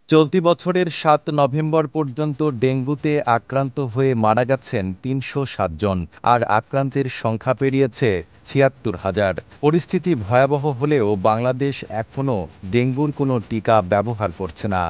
চলতি বছরের ৭ নভেম্বর পর্যন্ত ডেঙ্গুতে আক্রান্ত হয়ে মারা গেছেন ৩০৭ জন, আর আক্রান্তের সংখ্যা পেরিয়েছে ৭৬,০০০। পরিস্থিতি ভয়াবহ হলেও বাংলাদেশ এখনও ডেঙ্গুর কোনো টিকা ব্যবহার করছে না।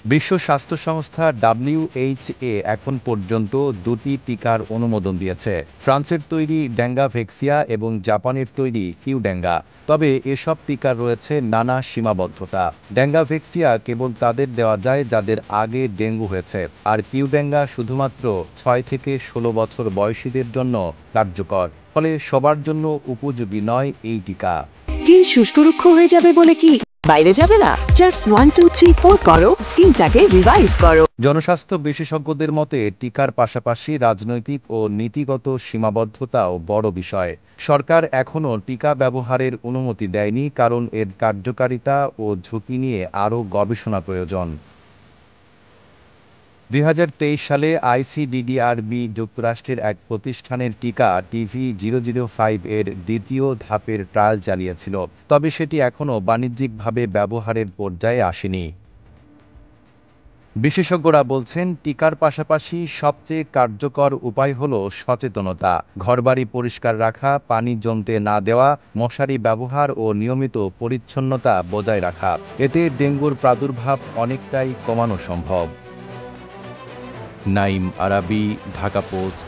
বিশ্ব স্বাস্থ্য সংস্থা WHO এখন পর্যন্ত ২টি টিকার অনুমোদন দিয়েছে, ফ্রান্সের তৈরি ডেঙ্গাভেক্সিয়া এবং জাপানের তৈরি কিউডেঙ্গা। তবে এসব টিকার রয়েছে নানা সীমাবদ্ধতা। ডেঙ্গাভেক্সিয়া কেবল তাদের দেওয়া যায় যাদের আগে ডেঙ্গু হয়েছে, আর কিউডেঙ্গা শুধুমাত্র ৬ থেকে ১৬ বছর বয়সীদের জন্য কার্যকর, ফলে সবার জন্য উপযোগী নয় এই টিকা। স্কিন শুষ্ক রুক্ষ হয়ে যাবে বলে কি বাইরে যাবে না? জাস্ট 1 2 3 4 করো, স্কিনটাকে রিভাইভ করো। জনস্বাস্থ্য বিশেষজ্ঞদের মতে টিকার পাশাপাশি রাজনৈতিক ও নীতিগত সীমাবদ্ধতাও বড় বিষয়। সরকার এখনও টিকা ব্যবহারের অনুমতি দেয়নি, কারণ এর কার্যকারিতা ও ঝুঁকি নিয়ে আরও গবেষণা প্রয়োজন। ২০২৩ সালে আইসিডিডিআরবি যুক্তরাষ্ট্রের এক প্রতিষ্ঠানের টিকা TV005 এর দ্বিতীয় ধাপের ট্রায়াল চালিয়েছিল, তবে সেটি এখনও বাণিজ্যিকভাবে ব্যবহারের পর্যায়ে আসেনি। বিশেষজ্ঞরা বলছেন, টিকার পাশাপাশি সবচেয়ে কার্যকর উপায় হল সচেতনতা, ঘরবাড়ি পরিষ্কার রাখা, পানি জমতে না দেওয়া, মশারি ব্যবহার ও নিয়মিত পরিচ্ছন্নতা বজায় রাখা। এতে ডেঙ্গুর প্রাদুর্ভাব অনেকটাই কমানো সম্ভব। নাইম আরাবী, ঢাকা পোস্ট।